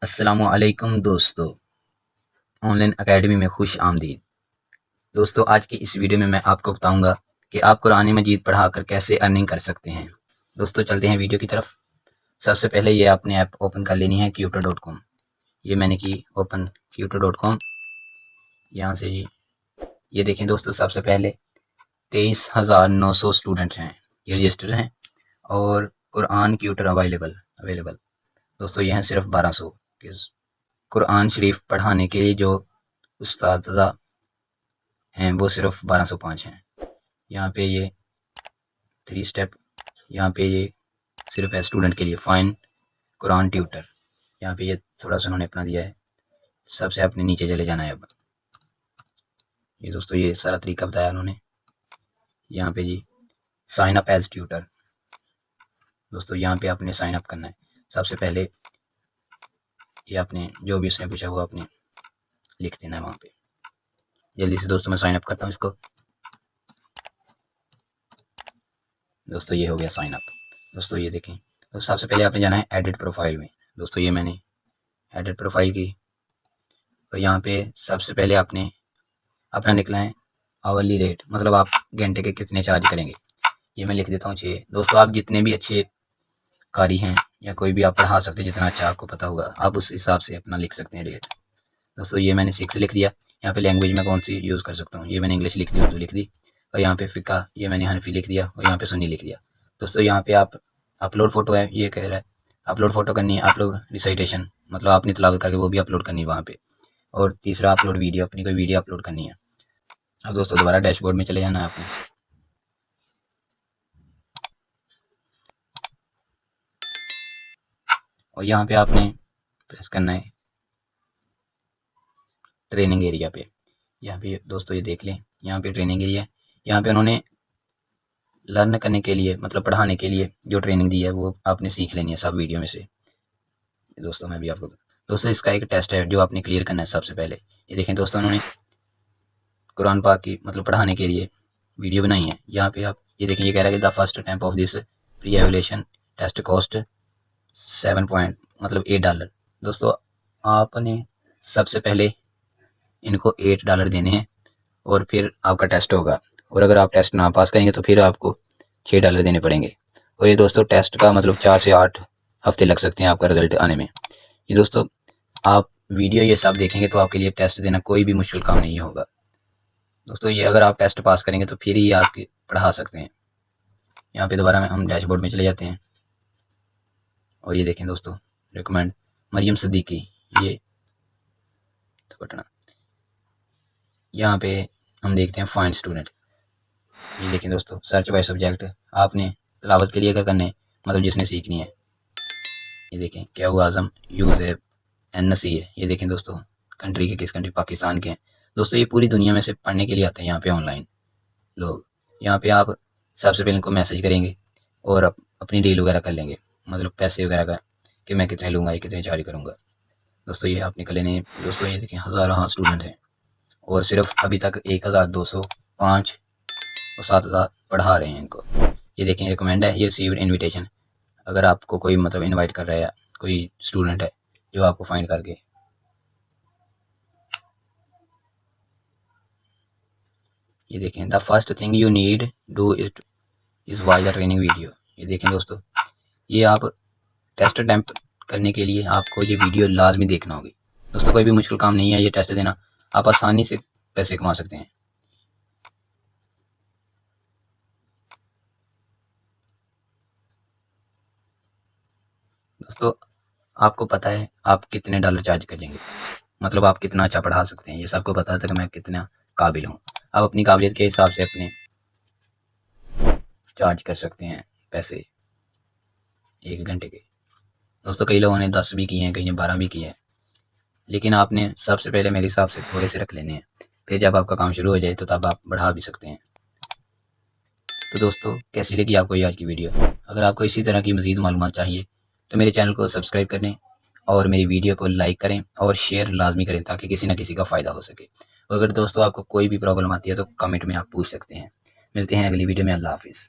अस्सलामुअलैकुम दोस्तों, online academy में खुश आमदीद। दोस्तों, आज की इस वीडियो में मैं आपको बताऊंगा कि आप कुरान मजीद पढ़ाकर कैसे अर्निंग कर सकते हैं। दोस्तों, चलते हैं वीडियो की तरफ। सबसे पहले ये आपने ऐप ओपन कर लेनी है Quto.com। ये मैंने की ओपन Quto.com। यहाँ से ये देखें दोस्तों, सबसे पहले 23,900 स्टूडेंट हैं, ये रजिस्टर हैं और कुरान ट्यूटर अवेलेबल। दोस्तों, यह हैं सिर्फ 1200। कुरान शरीफ पढ़ाने के लिए जो उस्तादा हैं वो सिर्फ 1205 हैं। यहाँ पे ये 3 स्टेप, यहाँ पे ये सिर्फ है स्टूडेंट के लिए फाइन कुरान ट्यूटर। यहाँ पे ये थोड़ा सा उन्होंने अपना दिया है। सबसे अपने नीचे चले जाना है। अब ये दोस्तों, ये सारा तरीका बताया उन्होंने। यहाँ पे जी साइन अप एज ट्यूटर। दोस्तों, यहाँ पे आपने साइन अप करना है। सबसे पहले ये आपने जो भी उसने पूछा वो आपने लिख देना है वहाँ पे। जल्दी से दोस्तों मैं साइन अप करता हूँ इसको। दोस्तों, ये हो गया साइन अप। दोस्तों, ये देखें, तो सबसे पहले आपने जाना है एडिट प्रोफाइल में। दोस्तों, ये मैंने एडिट प्रोफाइल की और यहाँ पे सबसे पहले आपने अपना निकला है आवरली रेट, मतलब आप घंटे के कितने चार्ज करेंगे। ये मैं लिख देता हूँ 6। दोस्तों, आप जितने भी अच्छे कारी हैं या कोई भी आप पढ़ा सकते हैं, जितना अच्छा आपको पता होगा आप उस हिसाब से अपना लिख सकते हैं रेट। दोस्तों, ये मैंने 6 लिख दिया। यहाँ पे लैंग्वेज में कौन सी यूज़ कर सकता हूँ, ये मैंने इंग्लिश लिख दी, उर्दू लिख दी। और यहाँ पे फ़िका, ये मैंने हनफी लिख दिया और यहाँ पे सुन्नी लिख दिया। दोस्तों, यहाँ पे आप अपलोड फ़ोटो है, ये कह रहा है अपलोड फ़ोटो करनी है। अपलोड रिसाइटेशन, मतलब आपने तिलावत करके वो भी अपलोड करनी है वहाँ पे। और तीसरा अपलोड वीडियो, अपनी कोई वीडियो अपलोड करनी है। अब दोस्तों, दोबारा डैशबोर्ड में चले जाना है आपने। और यहाँ पे आपने प्रेस करना है ट्रेनिंग एरिया पे। यहाँ पे दोस्तों ये देख लें, यहाँ पे ट्रेनिंग एरिया। यहाँ पे उन्होंने लर्न करने के लिए, मतलब पढ़ाने के लिए जो ट्रेनिंग दी है वो आपने सीख लेनी है सब वीडियो में से। दोस्तों, मैं भी आपको दोस्तों इसका एक टेस्ट है जो आपने क्लियर करना है सबसे पहले। ये देखें दोस्तों, उन्होंने कुरान पाक की मतलब पढ़ाने के लिए वीडियो बनाई है। यहाँ पे आप ये देखें, ये कह रहा है कि the first attempt of this pre evaluation test cost 7 point मतलब $8। दोस्तों, आपने सबसे पहले इनको $8 देने हैं और फिर आपका टेस्ट होगा। और अगर आप टेस्ट ना पास करेंगे तो फिर आपको $6 देने पड़ेंगे। और ये दोस्तों, टेस्ट का मतलब 4 से 8 हफ्ते लग सकते हैं आपका रिजल्ट आने में। ये दोस्तों, आप वीडियो ये सब देखेंगे तो आपके लिए टेस्ट देना कोई भी मुश्किल काम नहीं होगा। दोस्तों, ये अगर आप टेस्ट पास करेंगे तो फिर ही आपके पढ़ा सकते हैं। यहाँ पे दोबारा हम डैशबोर्ड में चले जाते हैं और ये देखें दोस्तों, रिकमेंड मरियम सिद्दीकी, ये तो बटना। यहाँ पे हम देखते हैं फाइंड स्टूडेंट। ये देखें दोस्तों, सर्च बाय सब्जेक्ट। आपने तिलावत के लिए अगर करने मतलब जिसने सीखनी है, ये देखें क्या हुआ आजम यूज़ेब एन नसीर। ये देखें दोस्तों, कंट्री के किस कंट्री, पाकिस्तान के हैं। दोस्तों, ये पूरी दुनिया में से पढ़ने के लिए आते हैं यहाँ पे ऑनलाइन लोग। यहाँ पे आप सबसे पहले इनको मैसेज करेंगे और अपनी डील वगैरह कर लेंगे, मतलब पैसे वगैरह का कि मैं कितने लूँगा, ये कितने चार्ज करूँगा। दोस्तों, ये आपने कर लेने। दोस्तों, ये देखें हज़ारों स्टूडेंट हैं और सिर्फ अभी तक 1205 और 7000 पढ़ा रहे हैं इनको। ये देखें रिकमेंड है, ये रिसीव्ड इनविटेशन। अगर आपको कोई मतलब इनवाइट कर रहा है, कोई स्टूडेंट है जो आपको फाइंड करके, ये देखें the first thing you need do it is watch the training video. ये देखें दोस्तों, ये आप टेस्ट अटैम्प्ट करने के लिए आपको ये वीडियो लाजमी देखना होगी। दोस्तों, कोई भी मुश्किल काम नहीं है ये टेस्ट देना, आप आसानी से पैसे कमा सकते हैं। दोस्तों, आपको पता है आप कितने डॉलर चार्ज करेंगे, मतलब आप कितना अच्छा पढ़ा सकते हैं, ये सबको पता था कि मैं कितना काबिल हूँ। आप अपनी काबिलियत के हिसाब से अपने चार्ज कर सकते हैं पैसे 1 घंटे के। दोस्तों, कई लोगों ने 10 भी किए हैं, कई ने 12 भी किए हैं, लेकिन आपने सबसे पहले मेरे हिसाब से थोड़े से रख लेने हैं। फिर जब आपका काम शुरू हो जाए तो तब आप बढ़ा भी सकते हैं। तो दोस्तों, कैसी लगी आपको ये आज की वीडियो? अगर आपको इसी तरह की मज़ीद मालूमात चाहिए तो मेरे चैनल को सब्सक्राइब करें और मेरी वीडियो को लाइक करें और शेयर लाजमी करें ताकि किसी न किसी का फ़ायदा हो सके। और अगर दोस्तों आपको कोई भी प्रॉब्लम आती है तो कमेंट में आप पूछ सकते हैं। मिलते हैं अगली वीडियो में। अल्लाह हाफिज़।